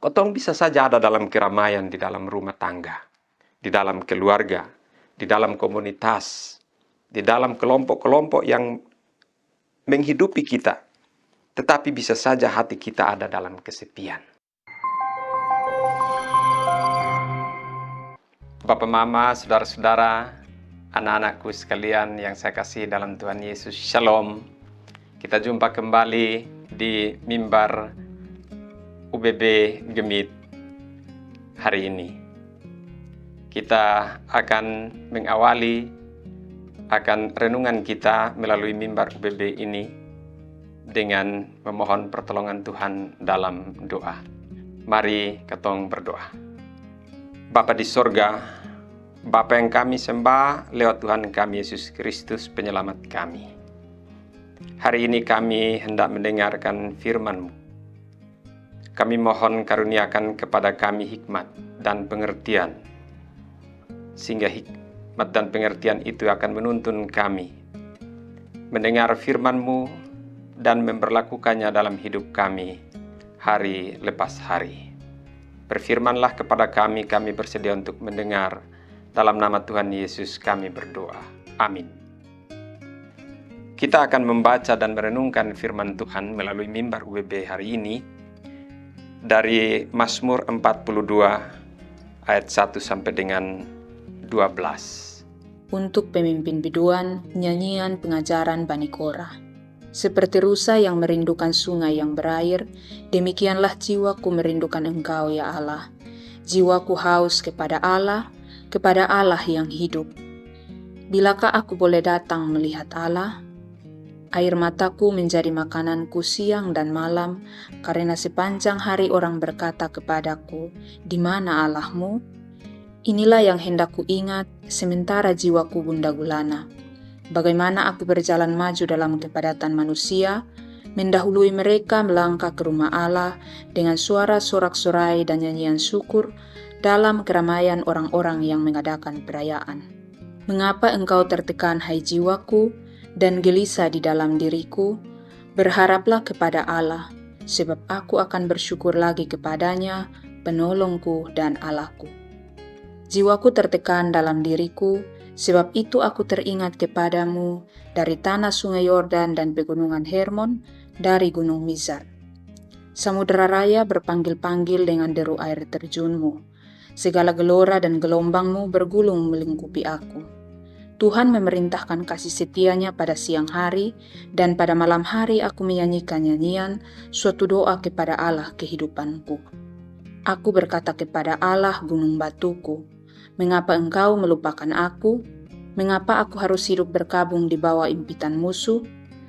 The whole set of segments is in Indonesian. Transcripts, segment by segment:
Otong bisa saja ada dalam keramaian, di dalam rumah tangga, di dalam keluarga, di dalam komunitas, di dalam kelompok-kelompok yang menghidupi kita. Tetapi bisa saja hati kita ada dalam kesepian. Bapak, Mama, saudara-saudara, anak-anakku sekalian yang saya kasih dalam Tuhan Yesus, Shalom. Kita jumpa kembali di mimbar UBB Gemit hari ini. Kita akan mengawali akan renungan kita melalui mimbar UBB ini dengan memohon pertolongan Tuhan dalam doa. Mari ketong berdoa. Bapa di sorga, Bapa yang kami sembah lewat Tuhan kami Yesus Kristus penyelamat kami. Hari ini kami hendak mendengarkan firman-Mu. Kami mohon karuniakan kepada kami hikmat dan pengertian, sehingga hikmat dan pengertian itu akan menuntun kami mendengar firman-Mu dan memperlakukannya dalam hidup kami hari lepas hari. Berfirmanlah kepada kami bersedia untuk mendengar. Dalam nama Tuhan Yesus kami berdoa. Amin. Kita akan membaca dan merenungkan firman Tuhan melalui mimbar UBB hari ini dari Mazmur 42 ayat 1 sampai dengan 12. Untuk pemimpin biduan, nyanyian pengajaran Bani Korah. Seperti rusa yang merindukan sungai yang berair, demikianlah jiwaku merindukan Engkau, ya Allah. Jiwaku haus kepada Allah yang hidup. Bilakah aku boleh datang melihat Allah? Air mataku menjadi makananku siang dan malam, karena sepanjang hari orang berkata kepadaku, "Di mana Allahmu?" Inilah yang hendak ku ingat, sementara jiwaku gundah gulana. Bagaimana aku berjalan maju dalam kepadatan manusia, mendahului mereka melangkah ke rumah Allah dengan suara sorak-sorai dan nyanyian syukur dalam keramaian orang-orang yang mengadakan perayaan. Mengapa engkau tertekan, hai jiwaku, dan gelisah di dalam diriku? Berharaplah kepada Allah, sebab aku akan bersyukur lagi kepadanya, penolongku dan Allahku. Jiwaku tertekan dalam diriku, sebab itu aku teringat kepadamu dari tanah sungai Yordan dan pegunungan Hermon, dari gunung Mizar. Samudera raya berpanggil-panggil dengan deru air terjunmu. Segala gelora dan gelombangmu bergulung melingkupi aku. Tuhan memerintahkan kasih setianya pada siang hari, dan pada malam hari aku menyanyikan nyanyian, suatu doa kepada Allah kehidupanku. Aku berkata kepada Allah gunung batuku, "Mengapa engkau melupakan aku? Mengapa aku harus hidup berkabung di bawah impitan musuh?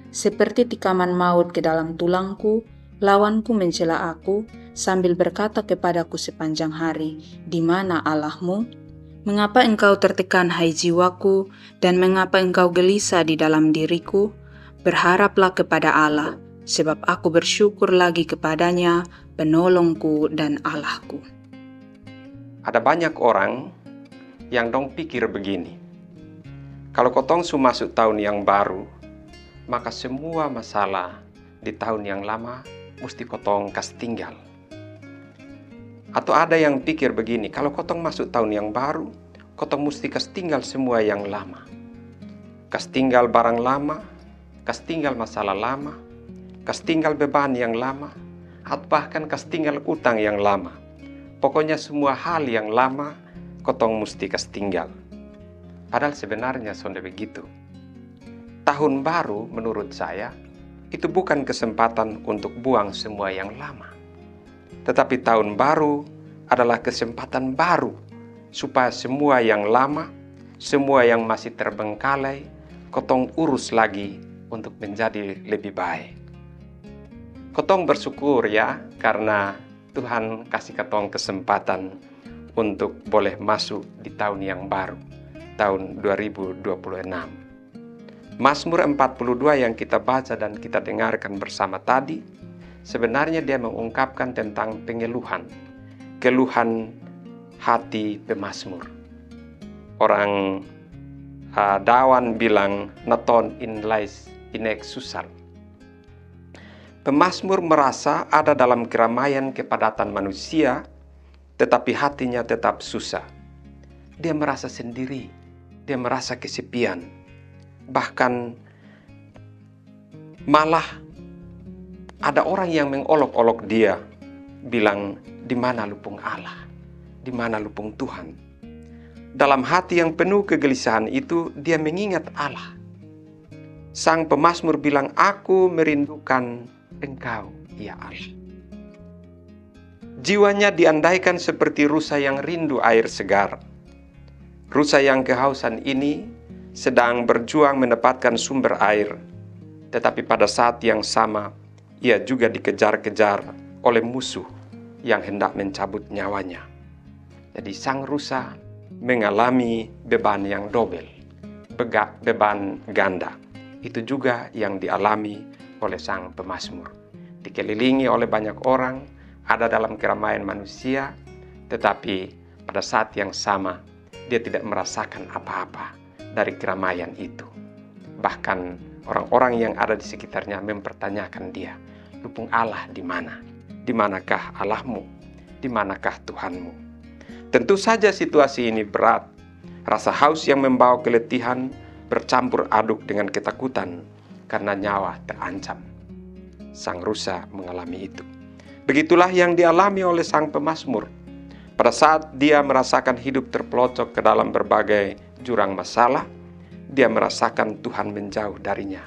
Seperti tikaman maut ke dalam tulangku, lawanku mencela aku, sambil berkata kepadaku sepanjang hari, 'Di mana Allahmu?' Mengapa engkau tertekan, hai jiwaku, dan mengapa engkau gelisah di dalam diriku? Berharaplah kepada Allah, sebab aku bersyukur lagi kepadanya, penolongku dan Allahku." Ada banyak orang yang dong pikir begini, kalau kotong su masuk tahun yang baru, maka semua masalah di tahun yang lama mesti kotong kas tinggal. Atau ada yang pikir begini, kalau kotong masuk tahun yang baru, kotong mesti kas tinggal semua yang lama. Kas tinggal barang lama, kas tinggal masalah lama, kas tinggal beban yang lama, atau bahkan kas tinggal utang yang lama. Pokoknya semua hal yang lama, kotong mesti kas tinggal. Padahal sebenarnya sudah begitu. Tahun baru menurut saya, itu bukan kesempatan untuk buang semua yang lama. Tetapi tahun baru adalah kesempatan baru supaya semua yang lama, semua yang masih terbengkalai, kotong urus lagi untuk menjadi lebih baik. Kotong bersyukur ya, karena Tuhan kasih kotong kesempatan untuk boleh masuk di tahun yang baru, tahun 2026. Mazmur 42 yang kita baca dan kita dengarkan bersama tadi, sebenarnya dia mengungkapkan tentang keluhan hati pemazmur. Orang Dawan bilang, naton in lais inek susal. Pemazmur merasa ada dalam keramaian kepadatan manusia, tetapi hatinya tetap susah. Dia merasa sendiri, dia merasa kesepian. Bahkan malah ada orang yang mengolok-olok dia, bilang, "Di mana lupung Allah? Di mana lupung Tuhan?" Dalam hati yang penuh kegelisahan itu, dia mengingat Allah. Sang pemazmur bilang, "Aku merindukan Engkau, ya Allah." Jiwanya diandaikan seperti rusa yang rindu air segar. Rusa yang kehausan ini sedang berjuang mendapatkan sumber air, tetapi pada saat yang sama ia juga dikejar-kejar oleh musuh yang hendak mencabut nyawanya. Jadi sang rusa mengalami beban yang double, beban ganda. Itu juga yang dialami oleh sang pemazmur. Dikelilingi oleh banyak orang, ada dalam keramaian manusia, tetapi pada saat yang sama dia tidak merasakan apa-apa dari keramaian itu. Bahkan orang-orang yang ada di sekitarnya mempertanyakan dia, "Lupung Allah di mana? Di manakah Allahmu? Di manakah Tuhanmu?" Tentu saja situasi ini berat. Rasa haus yang membawa keletihan bercampur aduk dengan ketakutan karena nyawa terancam. Sang rusa mengalami itu. Begitulah yang dialami oleh sang pemazmur. Pada saat dia merasakan hidup terpelocok ke dalam berbagai jurang masalah, dia merasakan Tuhan menjauh darinya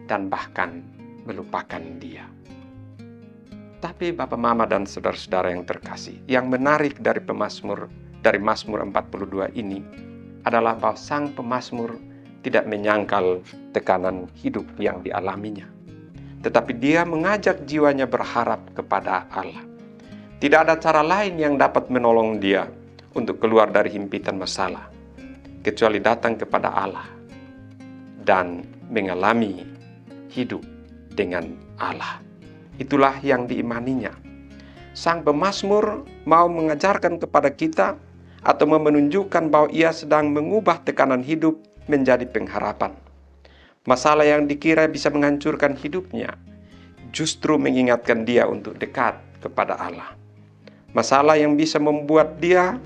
dan bahkan melupakan dia. Tapi Bapak, Mama, dan saudara-saudara yang terkasih, yang menarik dari Mazmur 42 ini adalah bahwa sang pemazmur tidak menyangkal tekanan hidup yang dialaminya, tetapi dia mengajak jiwanya berharap kepada Allah. Tidak ada cara lain yang dapat menolong dia untuk keluar dari himpitan masalah, kecuali datang kepada Allah dan mengalami hidup dengan Allah. Itulah yang diimaninya. Sang pemazmur mau mengajarkan kepada kita atau menunjukkan bahwa ia sedang mengubah tekanan hidup menjadi pengharapan. Masalah yang dikira bisa menghancurkan hidupnya justru mengingatkan dia untuk dekat kepada Allah. Masalah yang bisa membuat dia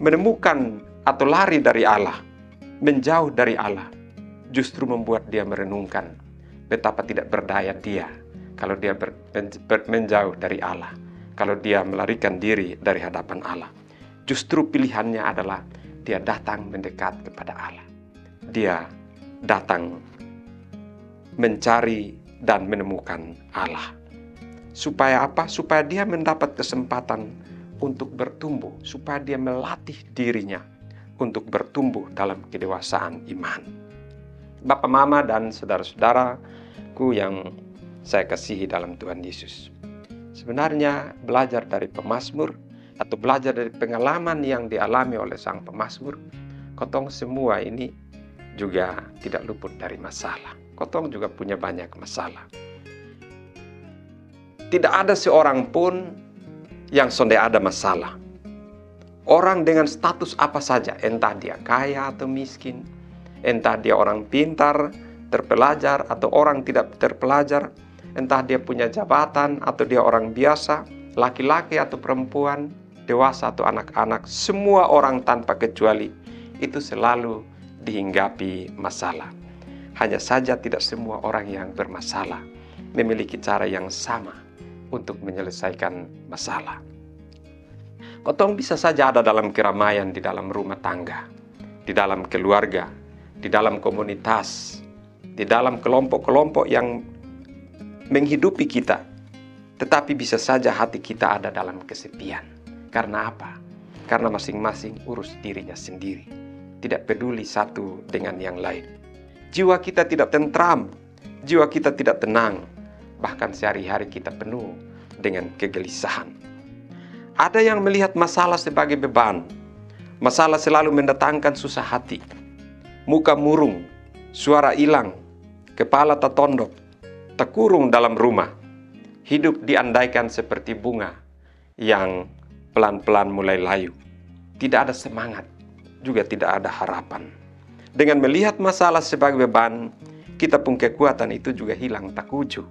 menemukan atau lari dari Allah, menjauh dari Allah, justru membuat dia merenungkan betapa tidak berdaya dia kalau dia menjauh dari Allah, kalau dia melarikan diri dari hadapan Allah. Justru pilihannya adalah dia datang mendekat kepada Allah. Dia datang mencari dan menemukan Allah. Supaya apa? Supaya dia mendapat kesempatan untuk bertumbuh, supaya dia melatih dirinya untuk bertumbuh dalam kedewasaan iman. Bapak, Mama, dan saudara-saudaraku yang saya kasihi dalam Tuhan Yesus. Sebenarnya belajar dari pemazmur atau belajar dari pengalaman yang dialami oleh sang pemazmur, kotong semua ini juga tidak luput dari masalah. Kotong juga punya banyak masalah. Tidak ada seorang pun yang sonde ada masalah. Orang dengan status apa saja, entah dia kaya atau miskin, entah dia orang pintar, terpelajar atau orang tidak terpelajar, entah dia punya jabatan atau dia orang biasa, laki-laki atau perempuan, dewasa atau anak-anak, semua orang tanpa kecuali itu selalu dihinggapi masalah. Hanya saja tidak semua orang yang bermasalah memiliki cara yang sama untuk menyelesaikan masalah. Kotong bisa saja ada dalam keramaian di dalam rumah tangga, di dalam keluarga, di dalam komunitas, di dalam kelompok-kelompok yang menghidupi kita. Tetapi bisa saja hati kita ada dalam kesepian. Karena apa? Karena masing-masing urus dirinya sendiri, tidak peduli satu dengan yang lain. Jiwa kita tidak tentram, jiwa kita tidak tenang, bahkan sehari-hari kita penuh dengan kegelisahan. Ada yang melihat masalah sebagai beban. Masalah selalu mendatangkan susah hati, muka murung, suara hilang, kepala tertondok, terkurung dalam rumah. Hidup diandaikan seperti bunga yang pelan-pelan mulai layu. Tidak ada semangat, juga tidak ada harapan. Dengan melihat masalah sebagai beban, kita pun kekuatan itu juga hilang tak wujud.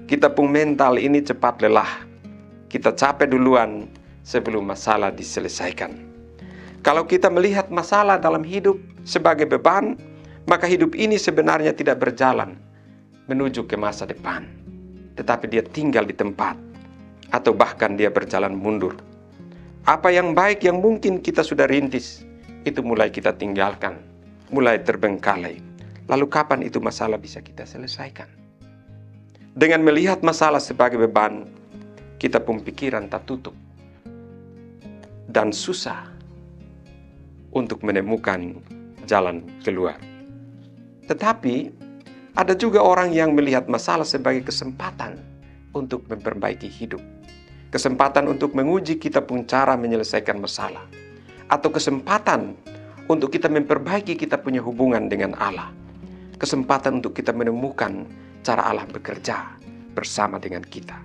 kita pun mental ini cepat lelah. Kita capek duluan sebelum masalah diselesaikan. Kalau kita melihat masalah dalam hidup sebagai beban, maka hidup ini sebenarnya tidak berjalan menuju ke masa depan, tetapi dia tinggal di tempat, atau bahkan dia berjalan mundur. Apa yang baik yang mungkin kita sudah rintis, itu mulai kita tinggalkan, mulai terbengkalai. Lalu kapan itu masalah bisa kita selesaikan? Dengan melihat masalah sebagai beban, kita pun pikiran tak tutup dan susah untuk menemukan jalan keluar. Tetapi ada juga orang yang melihat masalah sebagai kesempatan untuk memperbaiki hidup. Kesempatan untuk menguji kita pun cara menyelesaikan masalah. Atau kesempatan untuk kita memperbaiki kita punya hubungan dengan Allah. Kesempatan untuk kita menemukan cara Allah bekerja bersama dengan kita.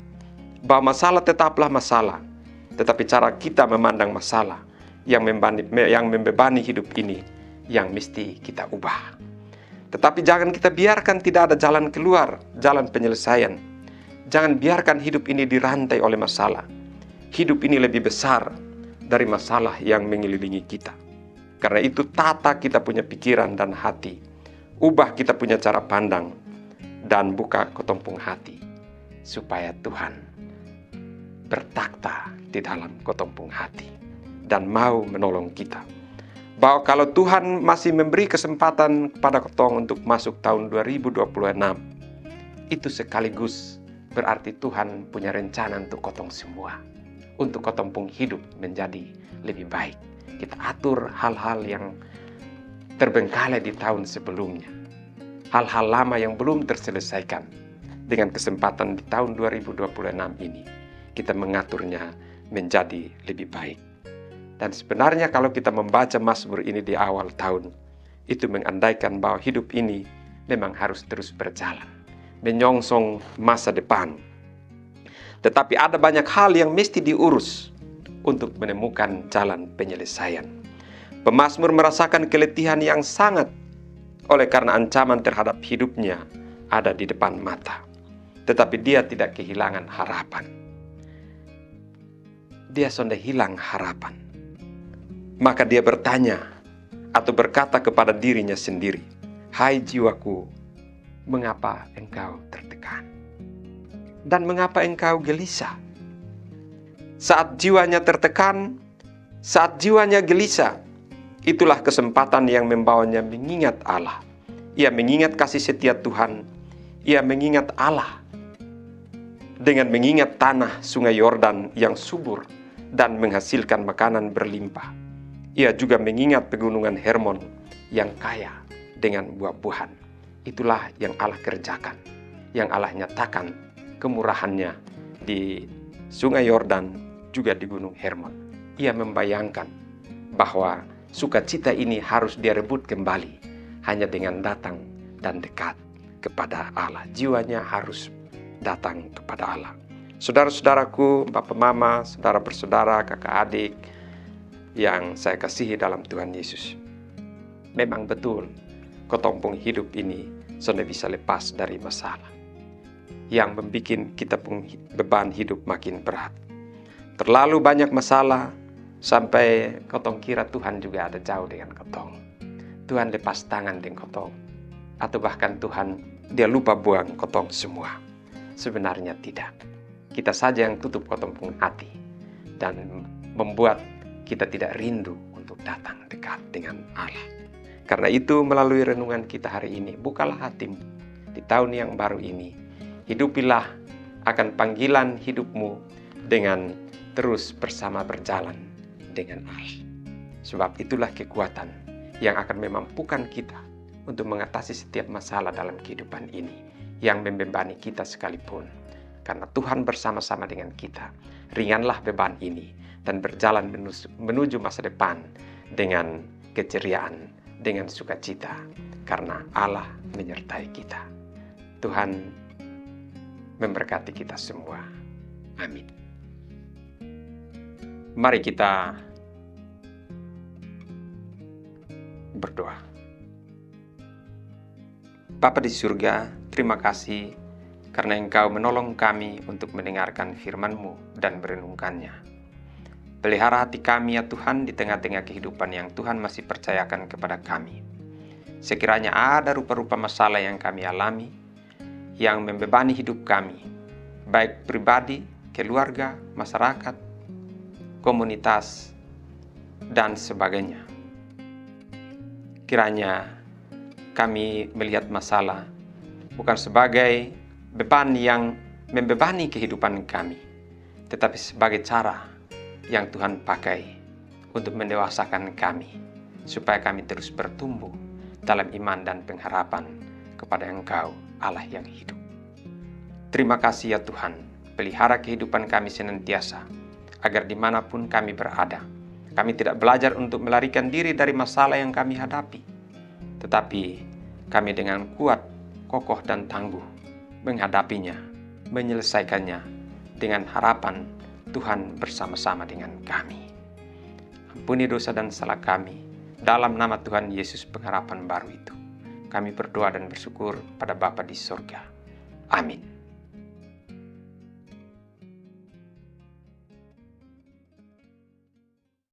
Bahwa masalah tetaplah masalah, tetapi cara kita memandang masalah yang membebani hidup ini yang mesti kita ubah. Tetapi jangan kita biarkan tidak ada jalan keluar, jalan penyelesaian. Jangan biarkan hidup ini dirantai oleh masalah. Hidup ini lebih besar dari masalah yang mengelilingi kita. Karena itu tata kita punya pikiran dan hati. Ubah kita punya cara pandang dan buka ketumpung hati. Supaya Tuhan bertakhta di dalam ketumpung hati dan mau menolong kita. Bahwa kalau Tuhan masih memberi kesempatan kepada ketong untuk masuk tahun 2026, itu sekaligus berarti Tuhan punya rencana untuk ketong semua. Untuk ketong pun hidup menjadi lebih baik. Kita atur hal-hal yang terbengkalai di tahun sebelumnya. Hal-hal lama yang belum terselesaikan. Dengan kesempatan di tahun 2026 ini, kita mengaturnya menjadi lebih baik. Dan sebenarnya kalau kita membaca Mazmur ini di awal tahun, itu mengandaikan bahwa hidup ini memang harus terus berjalan, menyongsong masa depan. Tetapi ada banyak hal yang mesti diurus untuk menemukan jalan penyelesaian. Pemazmur merasakan keletihan yang sangat oleh karena ancaman terhadap hidupnya ada di depan mata. Tetapi dia tidak kehilangan harapan. Dia sudah hilang harapan. Maka dia bertanya atau berkata kepada dirinya sendiri, "Hai jiwaku, mengapa engkau tertekan? Dan mengapa engkau gelisah?" Saat jiwanya tertekan, saat jiwanya gelisah, itulah kesempatan yang membawanya mengingat Allah. Ia mengingat kasih setia Tuhan. Ia mengingat Allah. Dengan mengingat tanah sungai Yordan yang subur dan menghasilkan makanan berlimpah. Ia juga mengingat pegunungan Hermon yang kaya dengan buah-buahan. Itulah yang Allah kerjakan, yang Allah nyatakan kemurahannya di sungai Yordan, juga di gunung Hermon. Ia membayangkan bahwa sukacita ini harus dia rebut kembali hanya dengan datang dan dekat kepada Allah. Jiwanya harus datang kepada Allah. Saudara-saudaraku, bapak mama, saudara bersaudara, kakak adik yang saya kasihi dalam Tuhan Yesus. Memang betul, ketumpung hidup ini sudah bisa lepas dari masalah yang membuat kita pun beban hidup makin berat. Terlalu banyak masalah sampai ketong kira Tuhan juga ada jauh dengan ketong. Tuhan lepas tangan dengan ketong. Atau bahkan Tuhan dia lupa buang ketong semua. Sebenarnya tidak. Kita saja yang tutup ketumpung hati dan membuat kita tidak rindu untuk datang dekat dengan Allah. Karena itu melalui renungan kita hari ini, bukalah hatimu di tahun yang baru ini. Hidupilah akan panggilan hidupmu dengan terus bersama berjalan dengan Allah. Sebab itulah kekuatan yang akan memampukan kita untuk mengatasi setiap masalah dalam kehidupan ini yang membebani kita sekalipun. Karena Tuhan bersama-sama dengan kita, ringanlah beban ini dan berjalan menuju masa depan dengan keceriaan, dengan sukacita, karena Allah menyertai kita. Tuhan memberkati kita semua. Amin. Mari kita berdoa. Bapa di surga, terima kasih karena Engkau menolong kami untuk mendengarkan firman-Mu dan merenungkannya. Pelihara hati kami ya Tuhan di tengah-tengah kehidupan yang Tuhan masih percayakan kepada kami. Sekiranya ada rupa-rupa masalah yang kami alami, yang membebani hidup kami, baik pribadi, keluarga, masyarakat, komunitas, dan sebagainya. Kiranya kami melihat masalah bukan sebagai beban yang membebani kehidupan kami, tetapi sebagai cara yang Tuhan pakai untuk mendewasakan kami, supaya kami terus bertumbuh dalam iman dan pengharapan kepada Engkau, Allah yang hidup. Terima kasih ya Tuhan, pelihara kehidupan kami senantiasa, agar dimanapun kami berada, kami tidak belajar untuk melarikan diri dari masalah yang kami hadapi, tetapi kami dengan kuat, kokoh, dan tangguh menghadapinya, menyelesaikannya dengan harapan Tuhan bersama-sama dengan kami. Ampuni dosa dan salah kami, dalam nama Tuhan Yesus pengharapan baru itu. Kami berdoa dan bersyukur pada Bapa di surga. Amin.